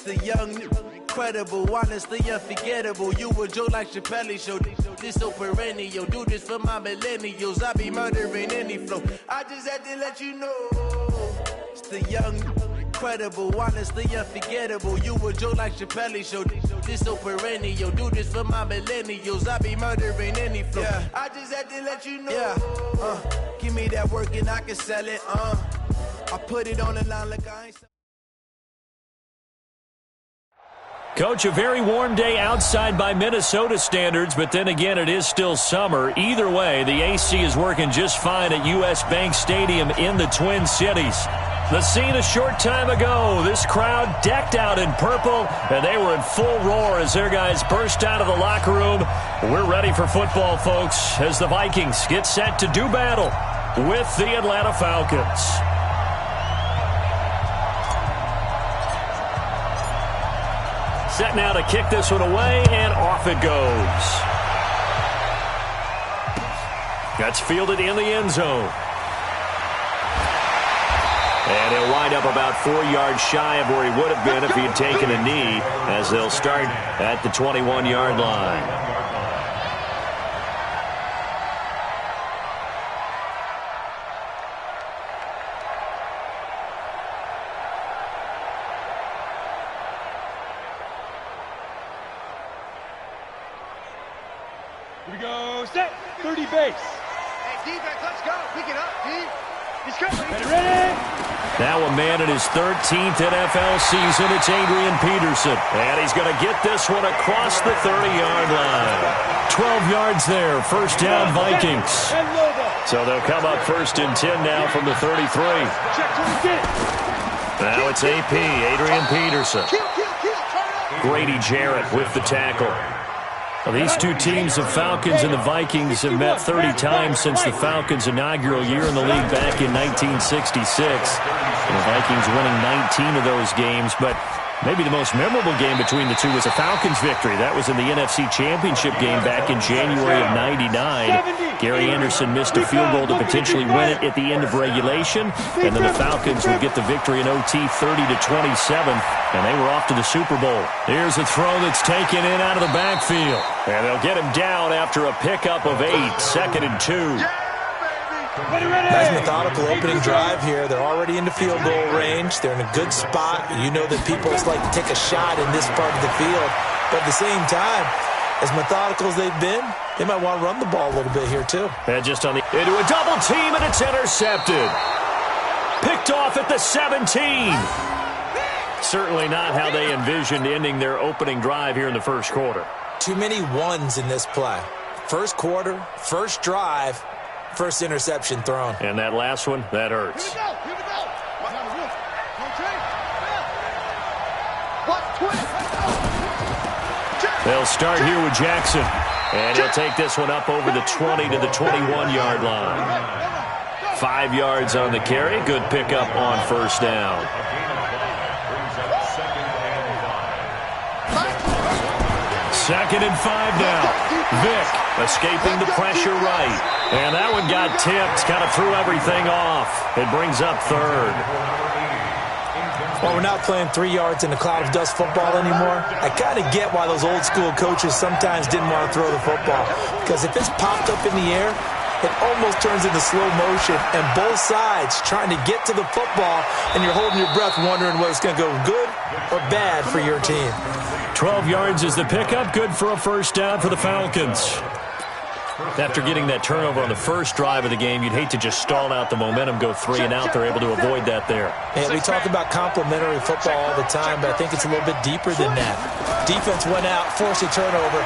The young, incredible, honestly unforgettable. You a joke like Chappelle Show. This so perennial. Do this for my millennials. I be murdering any flow. I just had to let you know. It's the young, incredible, honestly unforgettable. You a joke like Chappelle Show. This so perennial. Do this for my millennials. I be murdering any flow. Yeah. I just had to let you know. Yeah. Give me that work and I can sell it. I put it on the line like I ain't. Coach, a very warm day outside by Minnesota standards, but then again, it is still summer. Either way, the AC is working just fine at U.S. Bank Stadium in the Twin Cities. The scene a short time ago, this crowd decked out in purple, and they were in full roar as their guys burst out of the locker room. We're ready for football, folks, as the Vikings get set to do battle with the Atlanta Falcons. Set now to kick this one away, and off it goes. That's fielded in the end zone. And he'll wind up about 4 yards shy of where he would have been if he had taken a knee, as they'll start at the 21-yard line. Here we go, set, 30 base. Hey, defense, let's go. Pick it up, D. He's coming. Ready? Now a man in his 13th NFL season, it's Adrian Peterson. And he's going to get this one across the 30-yard line. 12 yards there, first down Vikings. So they'll come up first and 10 now from the 33. Now it's AP, Adrian Peterson. Grady Jarrett with the tackle. Well, these two teams, the Falcons and the Vikings, have met 30 times since the Falcons' inaugural year in the league back in 1966. The Vikings winning 19 of those games, but maybe the most memorable game between the two was a Falcons victory. That was in the NFC Championship game back in January of '99. Gary Anderson missed a field goal to potentially win it at the end of regulation, and then the Falcons would get the victory in OT 30-27, and they were off to the Super Bowl. Here's a throw that's taken in out of the backfield, and they'll get him down after a pickup of 8, 2nd and 2. Nice methodical opening drive here. They're already into field goal range. They're in a good spot. You know that people just like to take a shot in this part of the field. But at the same time, as methodical as they've been, they might want to run the ball a little bit here too. And just on the into a double team, and it's intercepted. Picked off at the 17. Certainly not how they envisioned ending their opening drive here in the first quarter. Too many ones in this play. First quarter, first drive, first interception thrown. And that last one, that hurts. Here we go. They'll start here with Jackson. And he'll take this one up over the 20 to the 21-yard line. 5 yards on the carry. Good pickup on first down. Second and 5 now. Vick escaping the pressure right. And that one got tipped. Kind of threw everything off. It brings up third. Well, we're not playing 3 yards in a cloud of dust football anymore. I kind of get why those old school coaches sometimes didn't want to throw the football. Because if it's popped up in the air, it almost turns into slow motion. And both sides trying to get to the football, and you're holding your breath wondering whether it's going to go good or bad for your team. 12 yards is the pickup. Good for a first down for the Falcons. After getting that turnover on the first drive of the game, you'd hate to just stall out the momentum, go 3 and out. They're able to avoid that there. And we talk about complementary football all the time, but I think it's a little bit deeper than that. Defense went out, forced a turnover,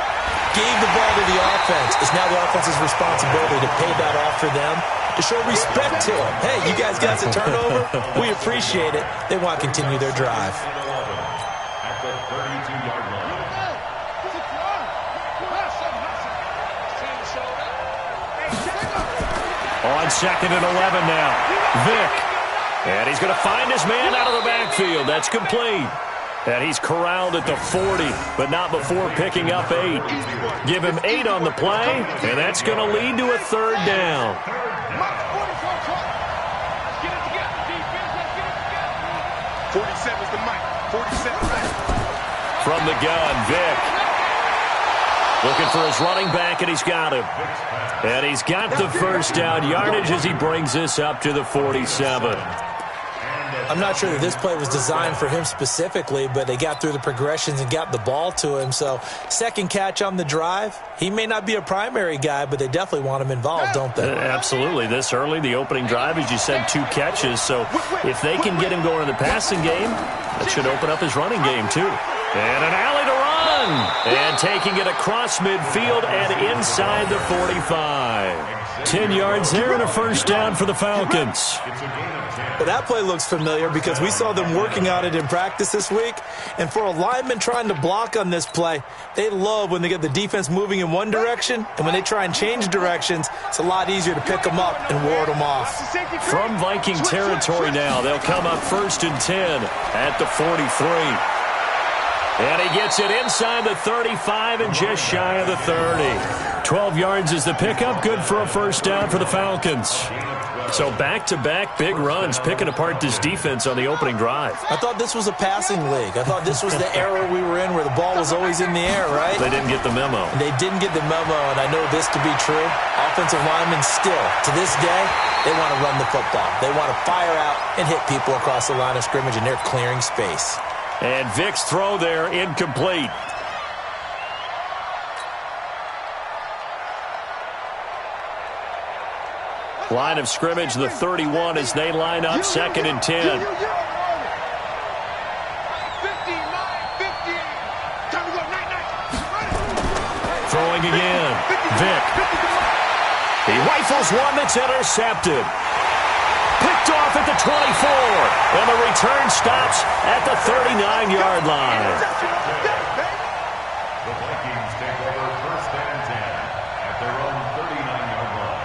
gave the ball to the offense. It's now the offense's responsibility to pay that off for them, to show respect to them. Hey, you guys got the turnover. We appreciate it. They want to continue their drive. At the 32-yard line. On 2nd and 11 now. Vick. And he's going to find his man out of the backfield. That's complete. And he's corralled at the 40, but not before picking up 8. Give him 8 on the play, and that's going to lead to a third down. 47's the mic. From the gun, Vic. Looking for his running back, and he's got him. And he's got the first down yardage as he brings this up to the 47. I'm not sure that this play was designed for him specifically, but they got through the progressions and got the ball to him. So second catch on the drive. He may not be a primary guy, but they definitely want him involved, don't they? Absolutely. This early, the opening drive, as you said, 2 catches. So if they can get him going in the passing game, that should open up his running game too. And an alley to run. And taking it across midfield and inside the 45. 10 yards there and a first down for the Falcons. Well, that play looks familiar because we saw them working on it in practice this week. And for a lineman trying to block on this play, they love when they get the defense moving in one direction. And when they try and change directions, it's a lot easier to pick them up and ward them off. From Viking territory now, they'll come up 1st and 10 at the 43. And he gets it inside the 35 and just shy of the 30. 12 yards is the pickup. Good for a first down for the Falcons. So back-to-back big runs, picking apart this defense on the opening drive. I thought this was a passing league. I thought this was the era we were in where the ball was always in the air, right? They didn't get the memo. They didn't get the memo, and I know this to be true. Offensive linemen still, to this day, they want to run the football. They want to fire out and hit people across the line of scrimmage, and they're clearing space. And Vic's throw there, incomplete. Line of scrimmage, the 31 as they line up, 2nd and 10. Throwing again. Vic. He rifles one that's intercepted. Picked off at the 24. And the return stops at the 39-yard line. The Vikings take over 1st and 10 at their own 39-yard line.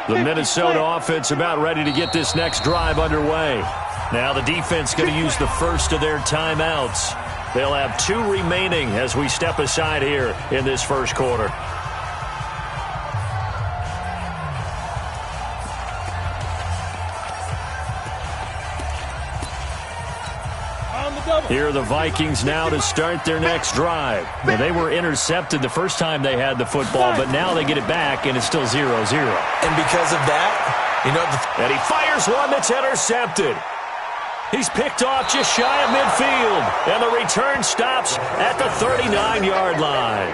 The Minnesota offense about ready to get this next drive underway. Now the defense going to use the first of their timeouts. They'll have 2 remaining as we step aside here in this first quarter. Here are the Vikings now to start their next drive. Now, they were intercepted the first time they had the football, but now they get it back, and it's still 0-0. And because of that, and he fires one that's intercepted. He's picked off just shy of midfield, and the return stops at the 39-yard line.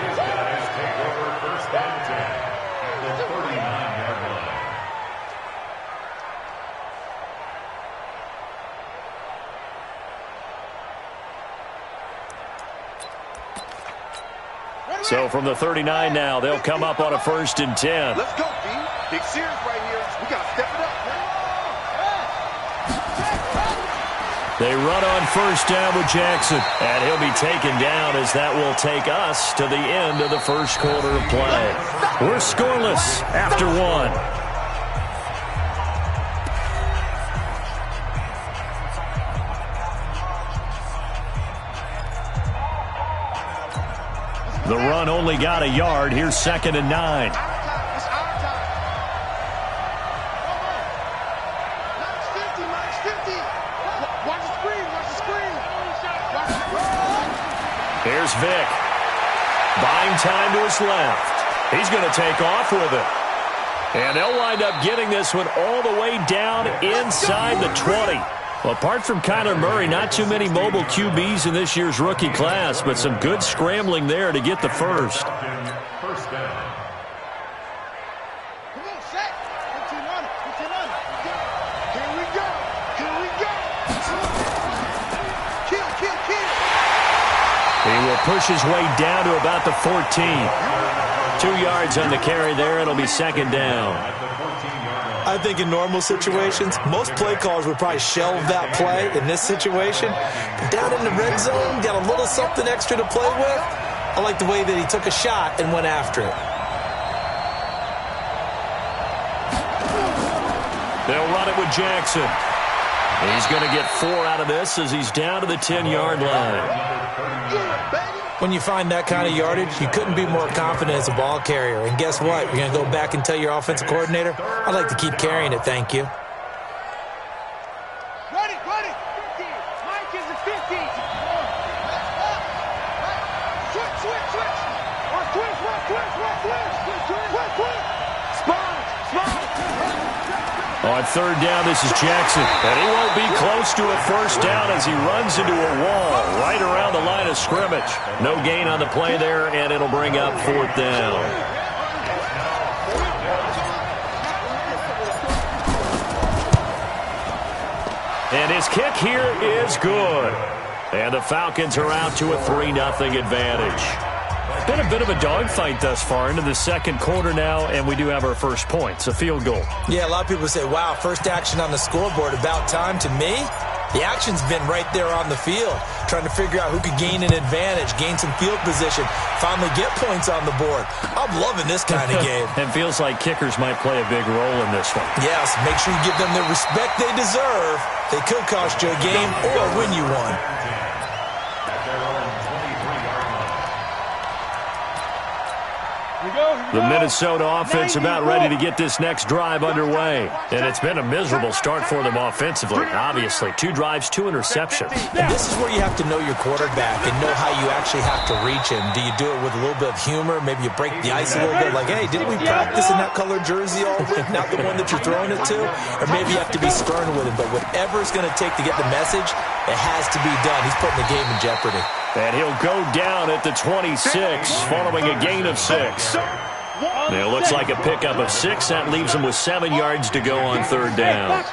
His guys take over 1st and 10 at the 39-yard line. So from the 39 now, they'll come up on a 1st and 10. Let's go, B. Big series right here. We got to step it up. They run on 1st down with Jackson, and he'll be taken down as that will take us to the end of the first quarter of play. We're scoreless after 1. The run only got a yard. Here's 2nd and 9. Here's Vic. Buying time to his left. He's going to take off with it. And they'll wind up getting this one all the way down inside the 20. Well, apart from Kyler Murray, not too many mobile QBs in this year's rookie class, but some good scrambling there to get the first. First down. Come on, set. Put your on it. Here we go. Kill. He will push his way down to about the 14. 2 yards on the carry there. It'll be 2nd down. I think in normal situations, most play callers would probably shelve that play in this situation. But down in the red zone, got a little something extra to play with. I like the way that he took a shot and went after it. They'll run it with Jackson. He's going to get 4 out of this as he's down to the 10-yard line. Yeah, baby. When you find that kind of yardage, you couldn't be more confident as a ball carrier. And guess what? You're going to go back and tell your offensive coordinator, I'd like to keep carrying it, thank you. Ready, 15. Mike is the 15. Switch. On third down, this is Jackson. And he won't be close to a first down as he runs into a wall right around the line of scrimmage. No gain on the play there, and it'll bring up fourth down. And his kick here is good. And the Falcons are out to a 3-0 advantage. Been a bit of a dogfight thus far into the second quarter now, and we do have our first points, a field goal. Yeah, a lot of people say, wow, first action on the scoreboard, about time. To me, the action's been right there on the field, trying to figure out who could gain an advantage, gain some field position, finally get points on the board. I'm loving this kind of game. And feels like kickers might play a big role in this one. Yes, make sure you give them the respect they deserve. They could cost you a game or win you one. The Minnesota offense about ready to get this next drive underway. And it's been a miserable start for them offensively, obviously. 2 drives, 2 interceptions. And this is where you have to know your quarterback and know how you actually have to reach him. Do you do it with a little bit of humor? Maybe you break the ice a little bit, like, hey, didn't we practice in that colored jersey all week, not the one that you're throwing it to? Or maybe you have to be stern with him. But whatever it's going to take to get the message, it has to be done. He's putting the game in jeopardy. And he'll go down at the 26 following a gain of 6. It looks like a pickup of 6. That leaves him with 7 yards to go on third down.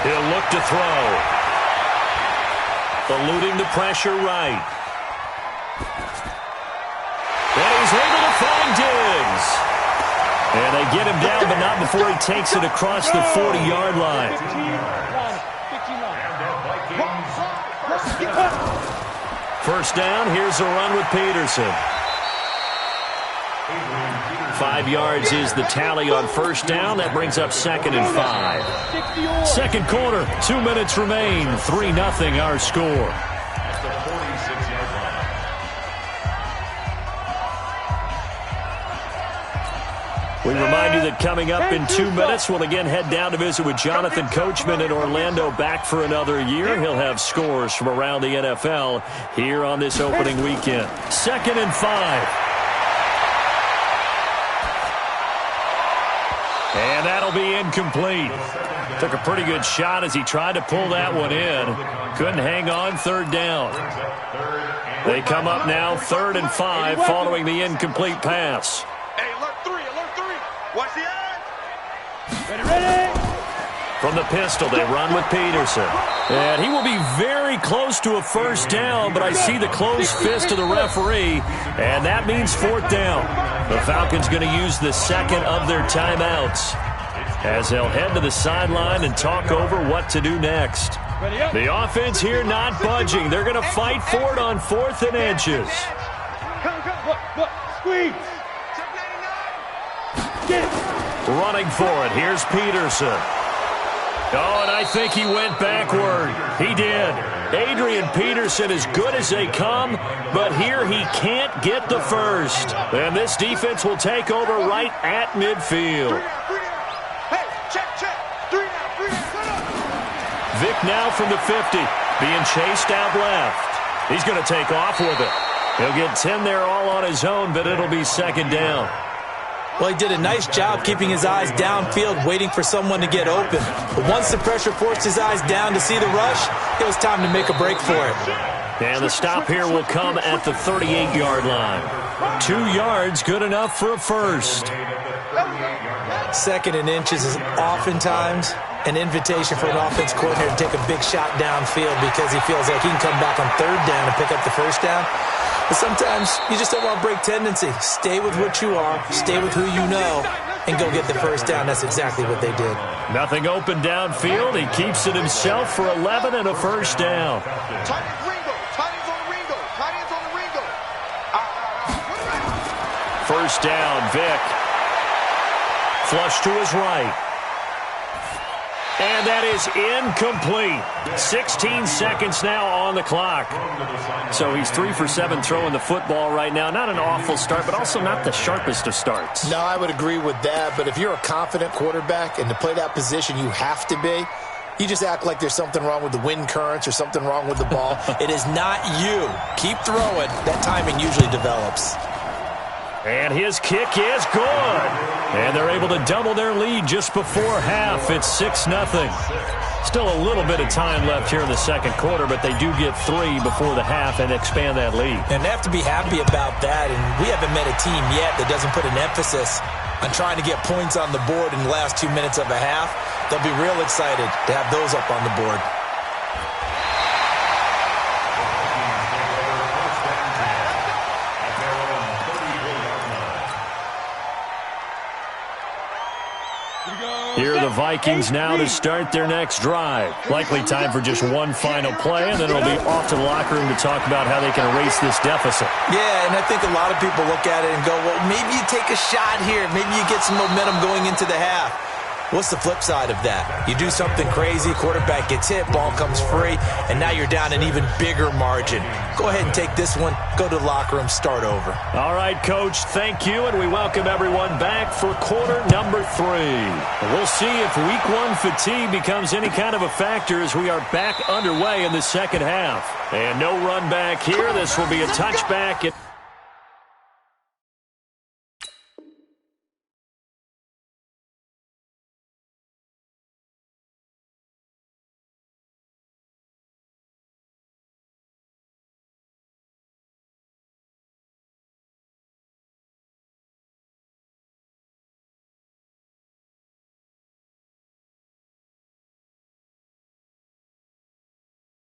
He'll look to throw. Eluding the pressure right. And he's able to find Diggs. And they get him down, but not before he takes it across the 40-yard line. First down, here's a run with Peterson. 5 yards is the tally on first down. That brings up 2nd and 5. Second quarter, 2 minutes remain. 3-0 our score. We remind you that coming up in 2 minutes, we'll again head down to visit with Jonathan Coachman in Orlando, back for another year. He'll have scores from around the NFL here on this opening weekend. 2nd and 5. And that'll be incomplete. Took a pretty good shot as he tried to pull that one in. Couldn't hang on, third down. They come up now 3rd and 5 following the incomplete pass. Hey, alert 3. Watch the eye. Ready. From the pistol, they run with Peterson. And he will be very close to a first down, but I see the closed fist of the referee, and that means 4th down. The Falcons going to use the 2nd of their timeouts as they'll head to the sideline and talk over what to do next. The offense here not budging. They're going to fight for it on 4th and inches. Come. Look. Squeeze. Running for it. Here's Peterson. Oh, and I think he went backward. He did. Adrian Peterson as good as they come, but here he can't get the first. And this defense will take over right at midfield. Hey, check. 3 now. Vic now from the 50, being chased out left. He's going to take off with it. He'll get 10 there all on his own, but it'll be 2nd down. Well, he did a nice job keeping his eyes downfield, waiting for someone to get open. But once the pressure forced his eyes down to see the rush, it was time to make a break for it. And the stop here will come at the 38-yard line. 2 yards, good enough for a first. 2nd and inches is oftentimes an invitation for an offense coordinator to take a big shot downfield because he feels like he can come back on 3rd down and pick up the first down. But sometimes you just don't want to break tendency. Stay with what you are, stay with who you know, and go get the first down. That's exactly what they did. Nothing open downfield. He keeps it himself for 11 and a first down. Tight ends on the Ringo. First down, Vic. Flush to his right. And And that is incomplete. 16 seconds now on the clock. So he's 3 for 7 throwing the football right now. Not an awful start, but also not the sharpest of starts. No, I would agree with that. But if you're a confident quarterback and to play that position you have to be, you just act like there's something wrong with the wind currents or something wrong with the ball. It is not you. Keep throwing. That timing usually develops. And his kick is good. And they're able to double their lead just before half. It's 6-0. Still a little bit of time left here in the second quarter, but they do get 3 before the half and expand that lead. And they have to be happy about that. And we haven't met a team yet that doesn't put an emphasis on trying to get points on the board in the last 2 minutes of a half. They'll be real excited to have those up on the board. Here are the Vikings now to start their next drive. Likely time for just one final play, and then it'll be off to the locker room to talk about how they can erase this deficit. Yeah, and I think a lot of people look at it and go, well, maybe you take a shot here. Maybe you get some momentum going into the half. What's the flip side of that? You do something crazy, quarterback gets hit, ball comes free, and now you're down an even bigger margin. Go ahead and take this one, go to the locker room, start over. All right, Coach, thank you, and we welcome everyone back for quarter number 3. We'll see if week 1 fatigue becomes any kind of a factor as we are back underway in the second half. And no run back here. This will be a touchback.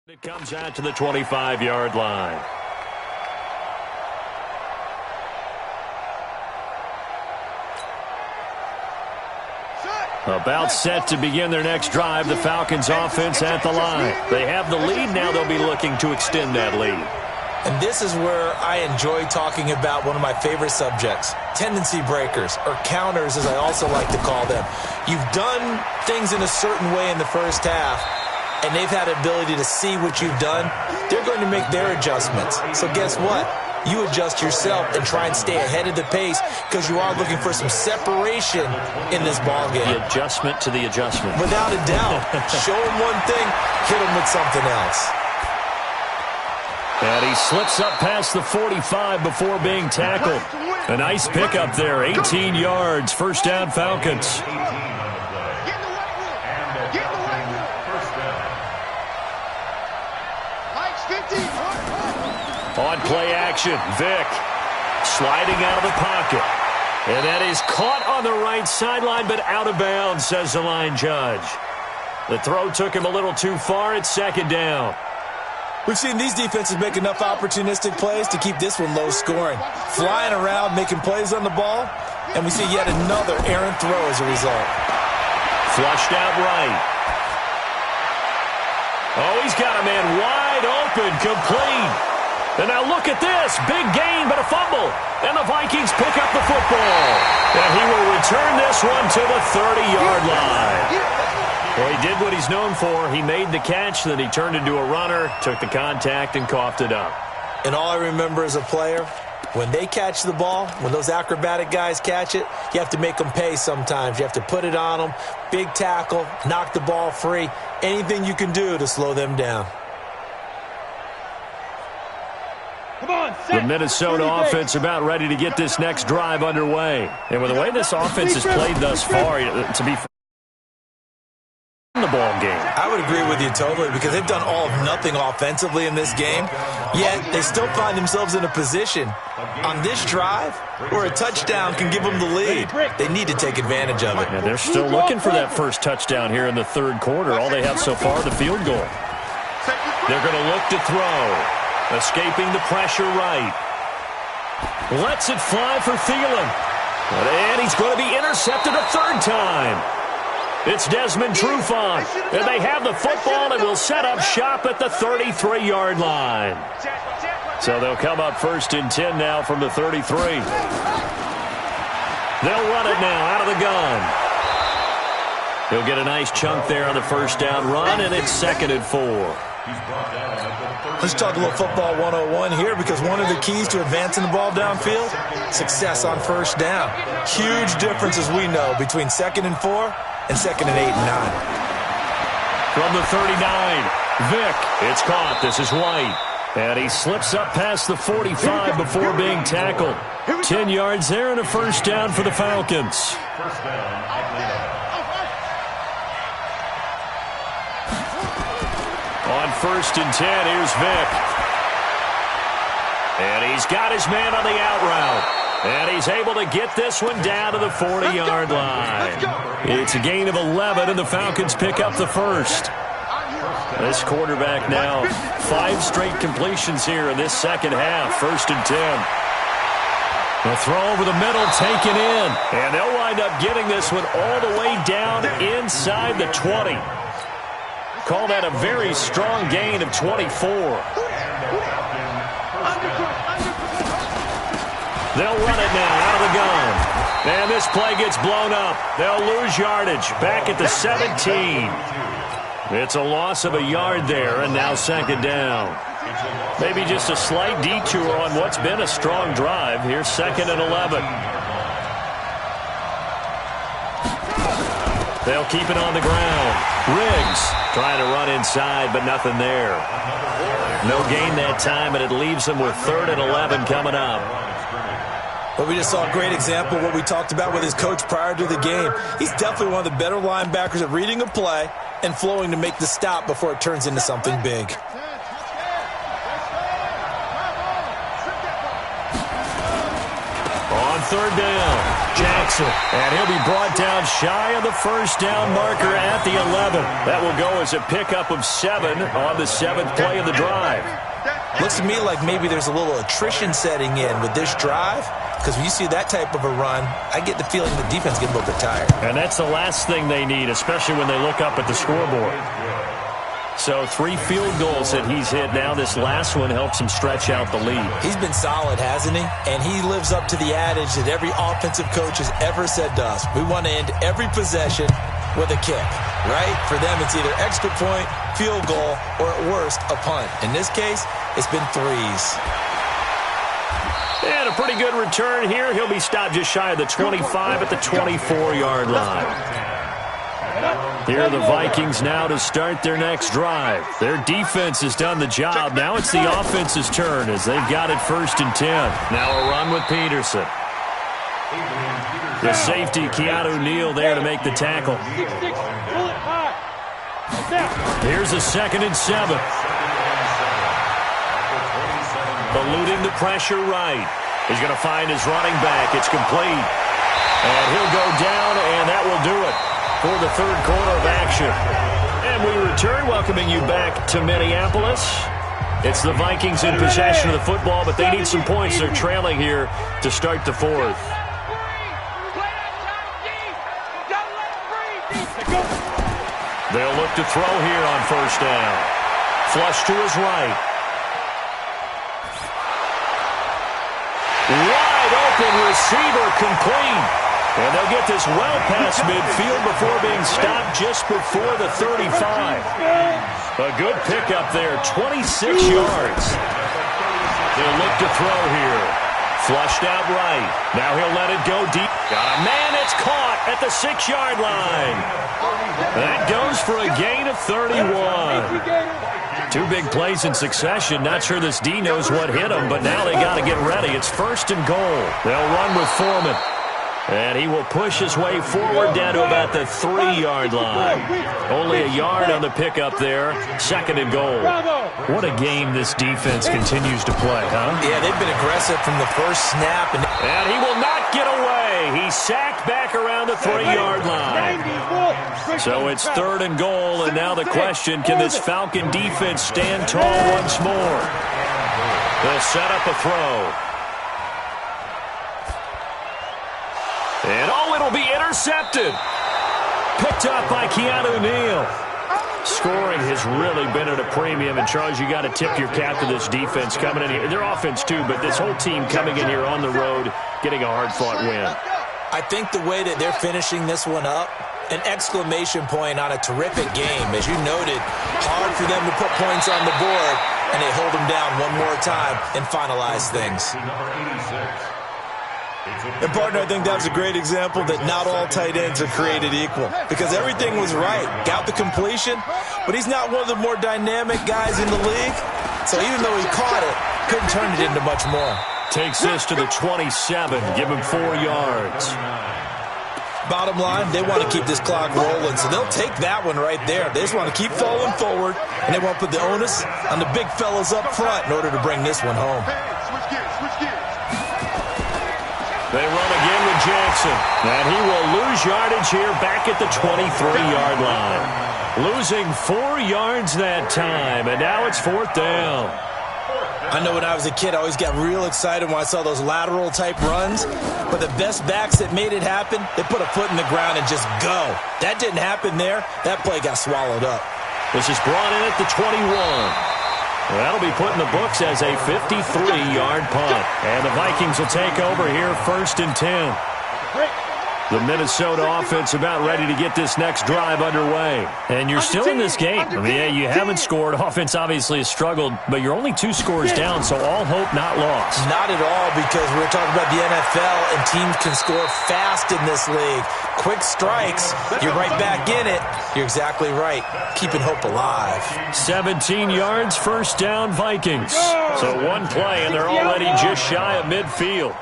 It comes out to the 25-yard line. About set to begin their next drive, the Falcons offense at the line. They have the lead. Now they'll be looking to extend that lead. And this is where I enjoy talking about one of my favorite subjects, tendency breakers, or counters as I also like to call them. You've done things in a certain way in the first half, and they've had the ability to see what you've done. They're going to make their adjustments. So guess what? You adjust yourself and try and stay ahead of the pace because you are looking for some separation in this ballgame. The adjustment to the adjustment. Without a doubt. Show them one thing, hit them with something else. And he slips up past the 45 before being tackled. A nice pickup there, 18 yards, first down Falcons. On play action, Vick sliding out of the pocket. And that is caught on the right sideline, but out of bounds, says the line judge. The throw took him a little too far. It's second down. We've seen these defenses make enough opportunistic plays to keep this one low scoring. Flying around, making plays on the ball, and we see yet another errant throw as a result. Flushed out right. Oh, he's got a man wide open, complete. And now look at this. Big gain, but a fumble. And the Vikings pick up the football. And he will return this one to the 30-yard line. Well, he did what he's known for. He made the catch, then he turned into a runner, took the contact, and coughed it up. And all I remember as a player, when they catch the ball, when those acrobatic guys catch it, you have to make them pay sometimes. You have to put it on them, big tackle, knock the ball free, anything you can do to slow them down. The Minnesota offense about ready to get this next drive underway. And with the way this offense has played thus far, to be in the ball game. I would agree with you totally because they've done all of nothing offensively in this game, yet they still find themselves in a position on this drive where a touchdown can give them the lead. They need to take advantage of it. And they're still looking for that first touchdown here in the third quarter. All they have so far, the field goal. They're going to look to throw. Escaping the pressure right. Lets it fly for Thielen. And he's going to be intercepted a third time. It's Desmond Trufant. And they have the football and will set up shop at the 33-yard line. So they'll come up first and 10 now from the 33. They'll run it now out of the gun. He'll get a nice chunk there on the first down run, and it's 2nd and 4. Let's talk a little football 101 here, because one of the keys to advancing the ball downfield, success on first down. Huge difference, as we know, between 2nd and 4 and 2nd and 8 and 9. From the 39, Vick. It's caught. This is White. And he slips up past the 45 before being tackled. 10 yards there and a first down for the Falcons. On 1st and 10, here's Vick. And he's got his man on the out route. And he's able to get this one down to the 40-yard line. It's a gain of 11, and the Falcons pick up the first. This quarterback now 5 straight completions here in this second half. 1st and 10. The throw over the middle, taken in. And they'll wind up getting this one all the way down inside the 20. Call that a very strong gain of 24. They'll run it now out of the gun. And this play gets blown up. They'll lose yardage back at the 17. It's a loss of a yard there, and now 2nd down. Maybe just a slight detour on what's been a strong drive. Here's 2nd and 11. They'll keep it on the ground. Riggs trying to run inside, but nothing there. No gain that time, and it leaves them with 3rd and 11 coming up. But we just saw a great example of what we talked about with his coach prior to the game. He's definitely one of the better linebackers at reading a play and flowing to make the stop before it turns into something big. On 3rd down, Jackson. And he'll be brought down shy of the first down marker at the 11. That will go as a pickup of 7 on the 7th play of the drive. Looks to me like maybe there's a little attrition setting in with this drive, because when you see that type of a run, I get the feeling the defense gets a little bit tired. And that's the last thing they need, especially when they look up at the scoreboard. So 3 field goals that he's hit now. This last one helps him stretch out the lead. He's been solid, hasn't he? And he lives up to the adage that every offensive coach has ever said to us. We want to end every possession with a kick, right? For them, it's either extra point, field goal, or at worst, a punt. In this case, it's been 3s. And a pretty good return here. He'll be stopped just shy of the 25 at the 24-yard line. Here are the Vikings now to start their next drive. Their defense has done the job. Now it's the offense's turn as they've got it 1st and 10. Now a run with Peterson. The safety, Keanu Neal, there to make the tackle. Here's a 2nd and 7. Eluding the pressure right. He's going to find his running back. It's complete. And he'll go down, and that will do it for the 3rd quarter of action. And we return, welcoming you back to Minneapolis. It's the Vikings in possession of the football, but they need some points. They're trailing here to start the 4th. They'll look to throw here on 1st down. Flush to his right. Wide open receiver complete. And they'll get this well past midfield before being stopped just before the 35. A good pickup there, 26 yards. They'll look to throw here. Flushed out right. Now he'll let it go deep. Got a man, it's caught at the 6-yard line. That goes for a gain of 31. 2 big plays in succession. Not sure this D knows what hit him, but now they got to get ready. It's 1st and goal. They'll run with Foreman. And he will push his way forward down to about the 3-yard line. Only a yard on the pickup there. 2nd and goal. What a game this defense continues to play, huh? Yeah, they've been aggressive from the first snap. And he will not get away. He's sacked back around the 3-yard line. So it's 3rd and goal, and now the question, can this Falcon defense stand tall once more? They'll set up a throw. And, it'll be intercepted. Picked up by Keanu Neal. Scoring has really been at a premium. And, Charles, you got to tip your cap to this defense coming in here. Their offense, too, but this whole team coming in here on the road, getting a hard-fought win. I think the way that they're finishing this one up an exclamation point on a terrific game. As you noted, hard for them to put points on the board, and they hold them down one more time and finalize things. And, partner, I think that was a great example that not all tight ends are created equal, because everything was right. Got the completion, but he's not one of the more dynamic guys in the league. So even though he caught it, couldn't turn it into much more. Takes this to the 27. Give him 4 yards. Bottom line, they want to keep this clock rolling, so they'll take that one right there. They just want to keep falling forward, and they want to put the onus on the big fellas up front in order to bring this one home. They run again with Jackson, and he will lose yardage here back at the 23-yard line. Losing 4 yards that time, and now it's 4th down. I know when I was a kid, I always got real excited when I saw those lateral-type runs. But the best backs that made it happen, they put a foot in the ground and just go. That didn't happen there. That play got swallowed up. This is brought in at the 21. That'll be put in the books as a 53-yard punt. And the Vikings will take over here 1st and 10. The Minnesota offense about ready to get this next drive underway. And you're still in this game. I mean, yeah, you haven't scored. Offense obviously has struggled, but you're only 2 scores down, so all hope not lost. Not at all, because we're talking about the NFL, and teams can score fast in this league. Quick strikes, you're right back in it. You're exactly right. Keeping hope alive. 17 yards, 1st down, Vikings. So one play, and they're already just shy of midfield.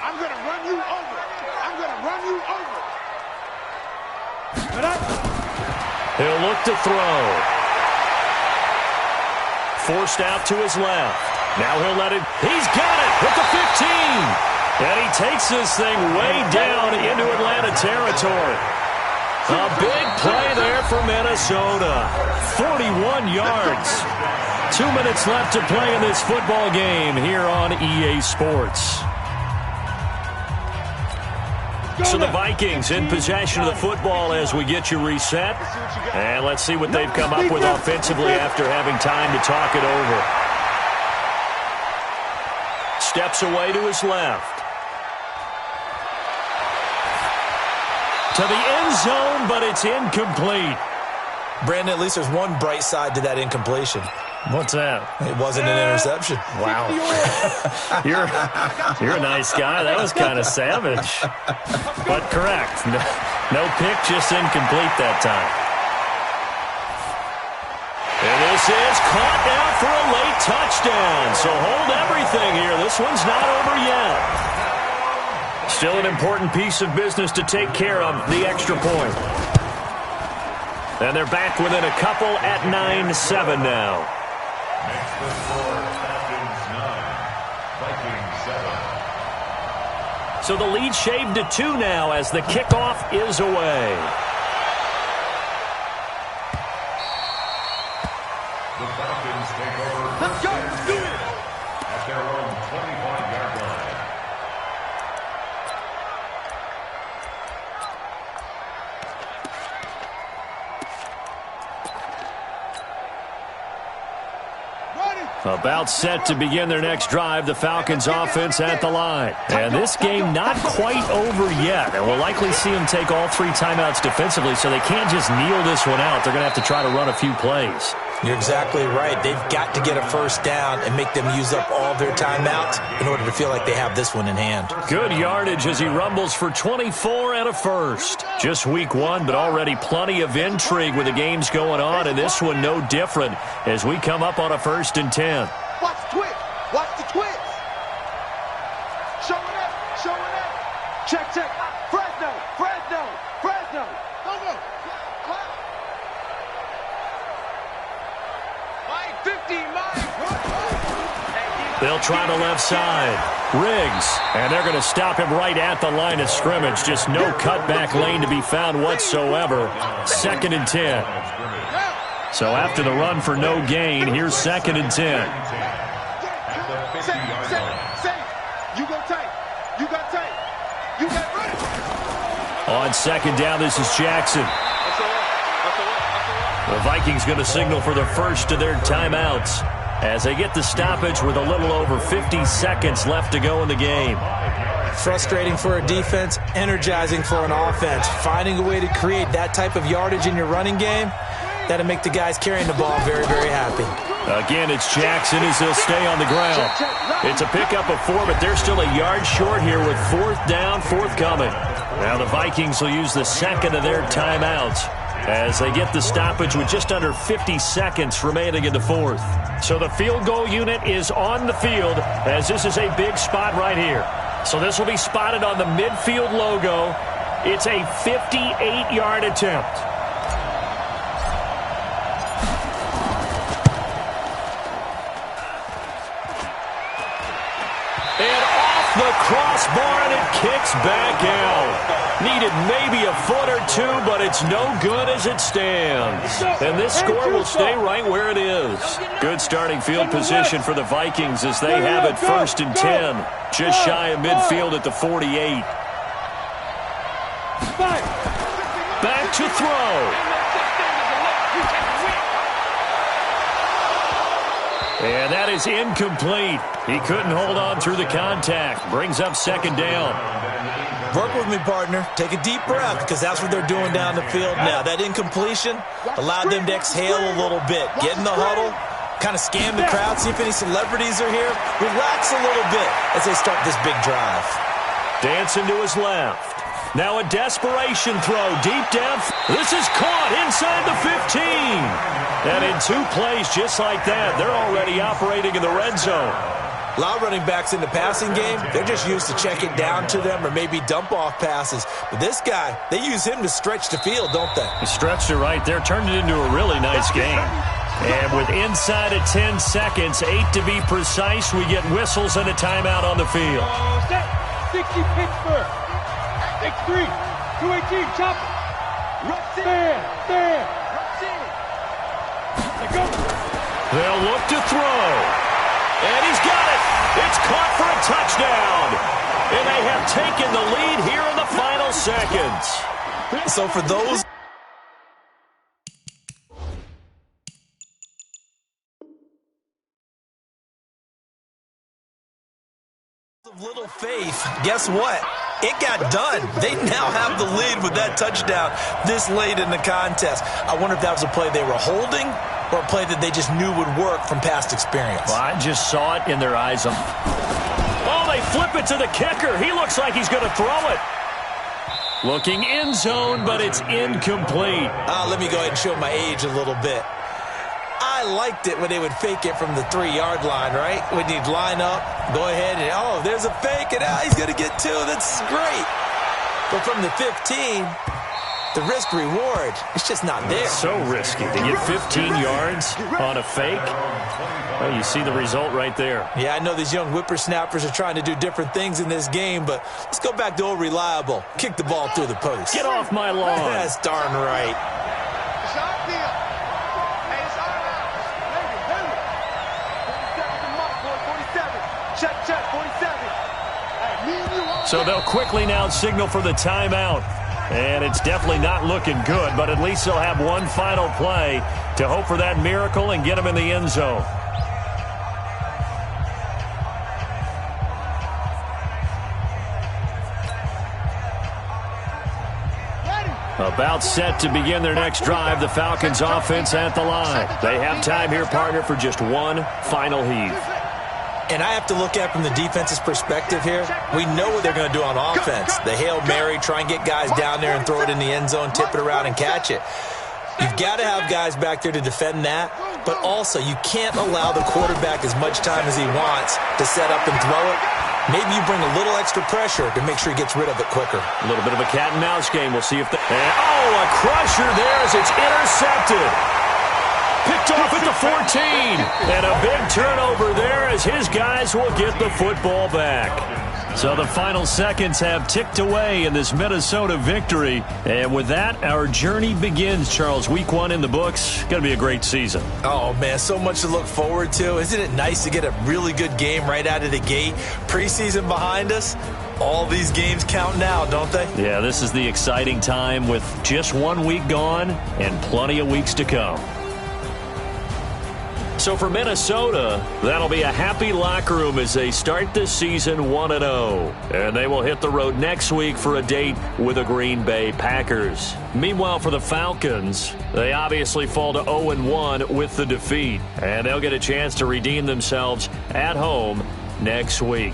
I'm going to run you over. I'm going to run you over. He'll look to throw. Forced out to his left. Now he'll let it. He's got it at the 15. And he takes this thing way down into Atlanta territory. A big play there for Minnesota. 41 yards. 2 minutes left to play in this football game here on EA Sports. So the Vikings in possession of the football as we get you reset. And let's see what they've come up with offensively after having time to talk it over. Steps away to his left. To the end zone, but it's incomplete. Brandon, at least there's one bright side to that incompletion. What's that? It wasn't an interception. Wow. You're a nice guy. That was kind of savage. But correct. No pick, just incomplete that time. And this is caught now for a late touchdown. So hold everything here. This one's not over yet. Still an important piece of business to take care of, the extra point. And they're back within a couple at 9-7 now. Makes the score Falcons 9, Vikings 7. So the lead shaved to 2 now as the kickoff is away. The Falcons take over. Let's go. Do it. At their own 25-yard line. About set to begin their next drive, the Falcons offense at the line. And this game not quite over yet. And we'll likely see them take all 3 timeouts defensively, so they can't just kneel this one out. They're going to have to try to run a few plays. You're exactly right. They've got to get a first down and make them use up all their timeouts in order to feel like they have this one in hand. Good yardage as he rumbles for 24 and a first. Just week 1, but already plenty of intrigue with the games going on, and this one no different as we come up on a 1st and 10. Watch the twist. Watch the twist. Showing up. Showing up. Check, check. Fresno. Fresno. Fresno. Go, go. Line 50, They'll try the left side. Riggs, and they're going to stop him right at the line of scrimmage. Just no cutback lane to be found whatsoever. 2nd and 10. So after the run for no gain, here's 2nd and 10. You go tight. You got tight. You got running. On 2nd down, this is Jackson. The Vikings going to signal for the first of their timeouts as they get the stoppage with a little over 50 seconds left to go in the game. Frustrating for a defense, energizing for an offense. Finding a way to create that type of yardage in your running game, that'll make the guys carrying the ball very, very happy. Again, it's Jackson as he'll stay on the ground. It's a pickup of 4, but they're still a yard short here with 4th down, forthcoming. Now the Vikings will use the second of their timeouts as they get the stoppage with just under 50 seconds remaining in the 4th. So the field goal unit is on the field as this is a big spot right here. So this will be spotted on the midfield logo. It's a 58-yard attempt. And off the crossbar, and it kicks back out. Needed maybe a foot or 2, but it's no good as it stands. And this score will stay right where it is. Good starting field position for the Vikings as they have it 1st and 10. Just shy of midfield at the 48. Back to throw. And that is incomplete. He couldn't hold on through the contact. Brings up 2nd down. Work with me, partner. Take a deep breath because that's what they're doing down the field now. That incompletion allowed them to exhale a little bit. Get in the huddle, kind of scan the crowd, see if any celebrities are here. Relax a little bit as they start this big drive. Dancing to his left. Now a desperation throw deep down. This is caught inside the 15. And in 2 plays just like that, they're already operating in the red zone. A lot of running backs in the passing game, they're just used to check it down to them or maybe dump off passes. But this guy, they use him to stretch the field, don't they? He stretched it right there, turned it into a really nice game. And with inside of 10 seconds, 8 to be precise, we get whistles and a timeout on the field. 60 Pittsburgh. X3. 218. Chop. Stand. They'll look to throw. And he's got it. It's caught for a touchdown. And they have taken the lead here in the final seconds. So for those of little faith, guess what? It got done. They now have the lead with that touchdown this late in the contest. I wonder if that was a play they were holding or a play that they just knew would work from past experience. Well, I just saw it in their eyes. Oh, they flip it to the kicker. He looks like he's going to throw it. Looking end zone, but it's incomplete. Let me go ahead and show my age a little bit. I liked it when they would fake it from the 3-yard line, right? When you'd line up, go ahead and, oh, there's a fake, and he's going to get 2. That's great. But from the 15, the risk-reward, it's just not there. So risky to get 15 yards on a fake. Well, you see the result right there. Yeah, I know these young whippersnappers are trying to do different things in this game, but let's go back to old reliable. Kick the ball through the post. Get off my lawn. That's darn right. Check, 47. So they'll quickly now signal for the timeout. And it's definitely not looking good, but at least they'll have one final play to hope for that miracle and get them in the end zone. About set to begin their next drive, the Falcons offense at the line. They have time here, partner, for just one final heave. And I have to look at it from the defense's perspective here. We know what they're going to do on offense. The Hail Mary, try and get guys down there and throw it in the end zone, tip it around and catch it. You've got to have guys back there to defend that, but also you can't allow the quarterback as much time as he wants to set up and throw it. Maybe you bring a little extra pressure to make sure he gets rid of it quicker. A little bit of a cat and mouse game. We'll see if the... Oh, a crusher there as it's intercepted. Picked off at the 14. And a big turnover there as his guys will get the football back. So the final seconds have ticked away in this Minnesota victory. And with that, our journey begins, Charles. Week 1 in the books. Going to be a great season. Oh, man, so much to look forward to. Isn't it nice to get a really good game right out of the gate? Preseason behind us. All these games count now, don't they? Yeah, this is the exciting time with just 1 week gone and plenty of weeks to come. So for Minnesota, that'll be a happy locker room as they start this season 1-0. And they will hit the road next week for a date with the Green Bay Packers. Meanwhile, for the Falcons, they obviously fall to 0-1 with the defeat. And they'll get a chance to redeem themselves at home next week.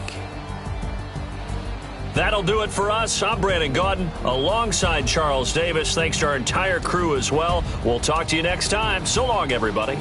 That'll do it for us. I'm Brandon Gaudin alongside Charles Davis. Thanks to our entire crew as well. We'll talk to you next time. So long, everybody.